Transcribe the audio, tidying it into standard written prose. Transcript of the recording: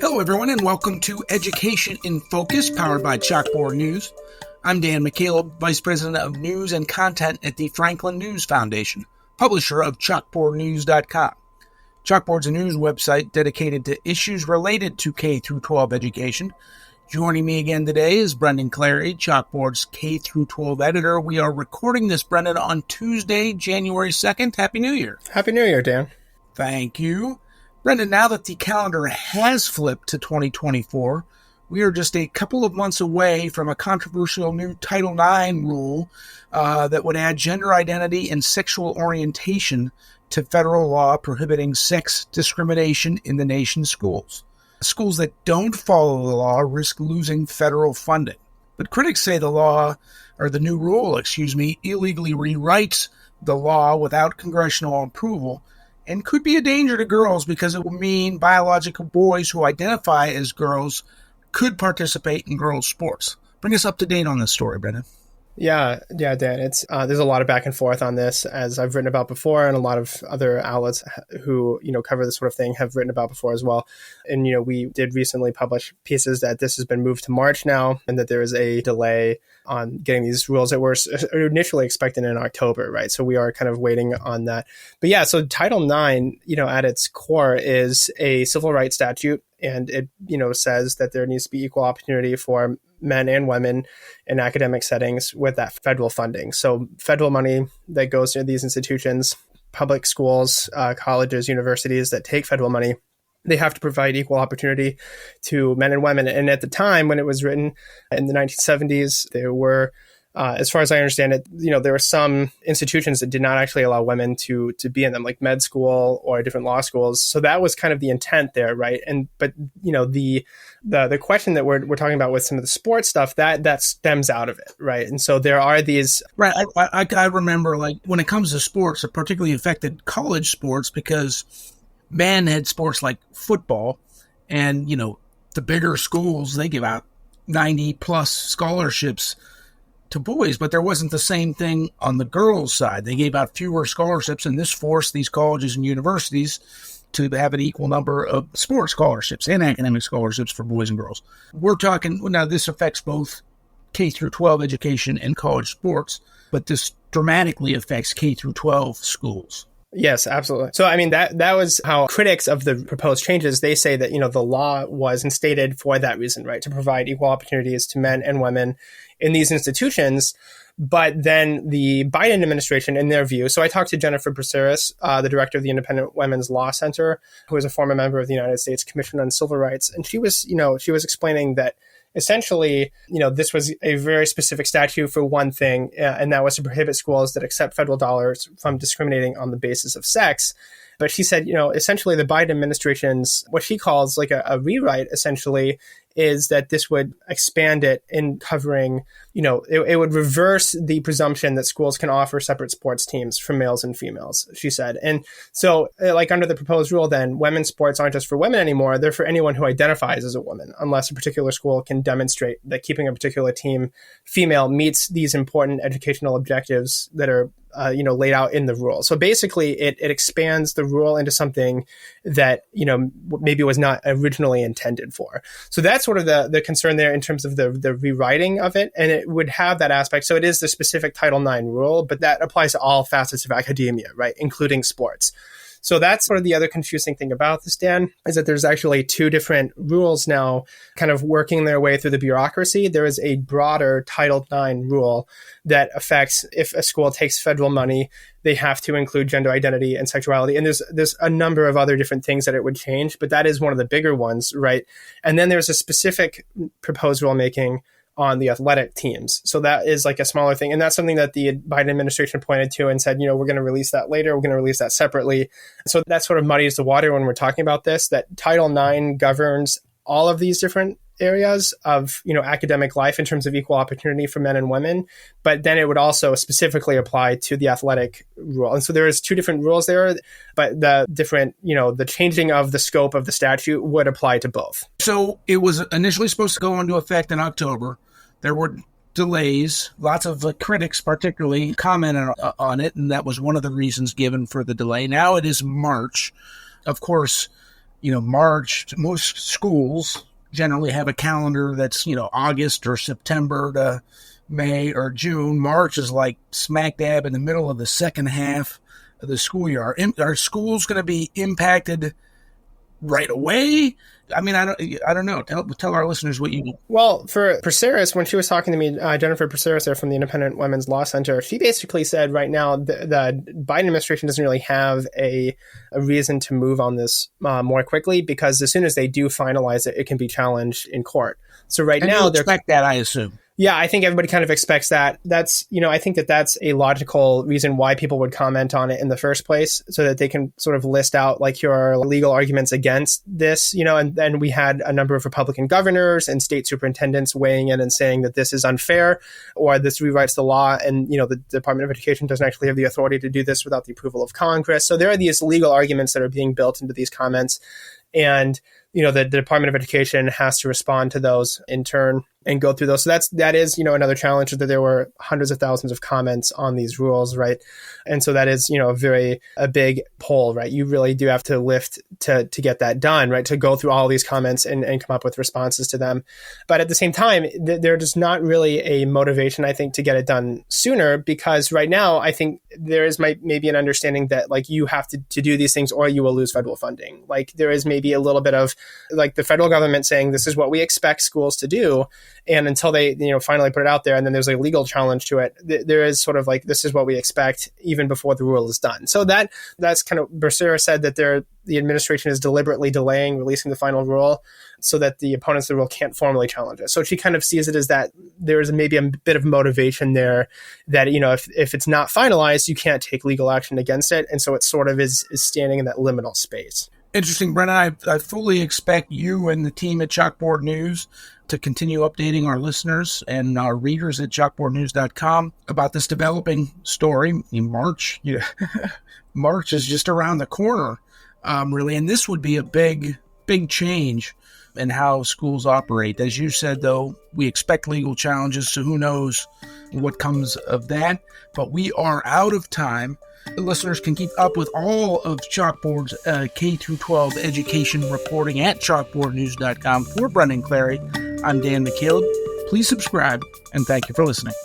Hello, everyone, and welcome to Education in Focus, powered by Chalkboard News. I'm Dan McCaleb, Vice President of News and Content at the Franklin News Foundation, publisher of chalkboardnews.com. Chalkboard's a news website dedicated to issues related to K-12 education. Joining me again today is Brendan Clary, Chalkboard's K-12 editor. We are recording this, Brendan, on Tuesday, January 2nd. Happy New Year. Happy New Year, Dan. Thank you. Brendan, now that the calendar has flipped to 2024, we are just a couple of months away from a controversial new Title IX rule that would add gender identity and sexual orientation to federal law prohibiting sex discrimination in the nation's schools. Schools that don't follow the law risk losing federal funding. But critics say the new rule, illegally rewrites the law without congressional approval, and could be a danger to girls because it will mean biological boys who identify as girls could participate in girls' sports. Bring us up to date on this story, Brendan. Yeah, Dan. It's there's a lot of back and forth on this, as I've written about before, and a lot of other outlets who cover this sort of thing have written about before as well. And we did recently publish pieces that this has been moved to March now, and that there is a delay on getting these rules that were initially expected in October, right? So we are kind of waiting on that. But yeah, so Title IX, at its core is a civil rights statute, and it says that there needs to be equal opportunity for men and women in academic settings with that federal funding. So federal money that goes to these institutions, public schools, colleges, universities that take federal money, they have to provide equal opportunity to men and women. And at the time when it was written in the 1970s, there were, as far as I understand it, there were some institutions that did not actually allow women to be in them, like med school or different law schools. So that was kind of the intent there, right? But the question that we're talking about with some of the sports stuff, that stems out of it, right? And so there are these... Right. I remember, when it comes to sports, it particularly affected college sports because men had sports like football, and, the bigger schools, they give out 90-plus scholarships to boys, but there wasn't the same thing on the girls' side. They gave out fewer scholarships, and this forced these colleges and universities to have an equal number of sports scholarships and academic scholarships for boys and girls. We're talking, now this affects both K-12 education and college sports, but this dramatically affects K-12 schools. Yes, absolutely. So, that was how critics of the proposed changes, they say that, the law was instated for that reason, right? To provide equal opportunities to men and women in these institutions. But then the Biden administration, in their view, so I talked to Jennifer Braceras, the director of the Independent Women's Law Center, who is a former member of the United States Commission on Civil Rights. And she was explaining that essentially, this was a very specific statute for one thing, and that was to prohibit schools that accept federal dollars from discriminating on the basis of sex. But she said, essentially the Biden administration's, what she calls like a rewrite, essentially, is that this would expand it in covering, it would reverse the presumption that schools can offer separate sports teams for males and females, she said. And so under the proposed rule, then women's sports aren't just for women anymore. They're for anyone who identifies as a woman, unless a particular school can demonstrate that keeping a particular team female meets these important educational objectives that are laid out in the rule. So basically, it expands the rule into something that, maybe was not originally intended for. So that's sort of the concern there in terms of the rewriting of it. And it would have that aspect. So it is the specific Title IX rule, but that applies to all facets of academia, right, including sports. So that's sort of the other confusing thing about this, Dan, is that there's actually two different rules now kind of working their way through the bureaucracy. There is a broader Title IX rule that affects if a school takes federal money, they have to include gender identity and sexuality. And there's a number of other different things that it would change, but that is one of the bigger ones, right? And then there's a specific proposed rulemaking on the athletic teams. So that is like a smaller thing. And that's something that the Biden administration pointed to and said, we're going to release that later. We're going to release that separately. So that sort of muddies the water when we're talking about this, that Title IX governs all of these different areas of, academic life in terms of equal opportunity for men and women. But then it would also specifically apply to the athletic rule. And so there is two different rules there, but the different, the changing of the scope of the statute would apply to both. So it was initially supposed to go into effect in October. There were delays. Lots of critics particularly commented on it, and that was one of the reasons given for the delay. Now it is March. Of course, March, most schools generally have a calendar that's, August or September to May or June. March is like smack dab in the middle of the second half of the school year. Are schools going to be impacted right away? I mean, I don't know. Tell our listeners what you. Well, for Perseris, when she was talking to me, Jennifer Perseris there from the Independent Women's Law Center, she basically said right now the Biden administration doesn't really have a reason to move on this more quickly, because as soon as they do finalize it, it can be challenged in court. So right now, they expect that, I assume. Yeah, I think everybody kind of expects that. That's, I think that's a logical reason why people would comment on it in the first place, so that they can sort of list out like your legal arguments against this, and then we had a number of Republican governors and state superintendents weighing in and saying that this is unfair, or this rewrites the law, and, the Department of Education doesn't actually have the authority to do this without the approval of Congress. So there are these legal arguments that are being built into these comments, and the Department of Education has to respond to those in turn and go through those. So that is another challenge, that there were hundreds of thousands of comments on these rules, right? And so that is, a big pull, right? You really do have to lift to get that done, right? To go through all these comments and come up with responses to them. But at the same time, there is not really a motivation, I think, to get it done sooner, because right now, I think there is maybe an understanding that like you have to do these things or you will lose federal funding. Like there is maybe a little bit of like the federal government saying this is what we expect schools to do. And until they, finally put it out there, and then there's a legal challenge to it, there is sort of like, this is what we expect even before the rule is done. So that's kind of, Becerra said that the administration is deliberately delaying releasing the final rule so that the opponents of the rule can't formally challenge it. So she kind of sees it as that there is maybe a bit of motivation there that, if it's not finalized, you can't take legal action against it. And so it sort of is standing in that liminal space. Interesting, Brennan. I fully expect you and the team at Chalkboard News to continue updating our listeners and our readers at chalkboardnews.com about this developing story. In March, March is just around the corner, really, and this would be a big change in how schools operate. As you said, though, we expect legal challenges, so who knows what comes of that. But we are out of time. The listeners can keep up with all of Chalkboard's K-12 education reporting at chalkboardnews.com. For Brendan Clary, I'm Dan McCaleb. Please subscribe, and thank you for listening.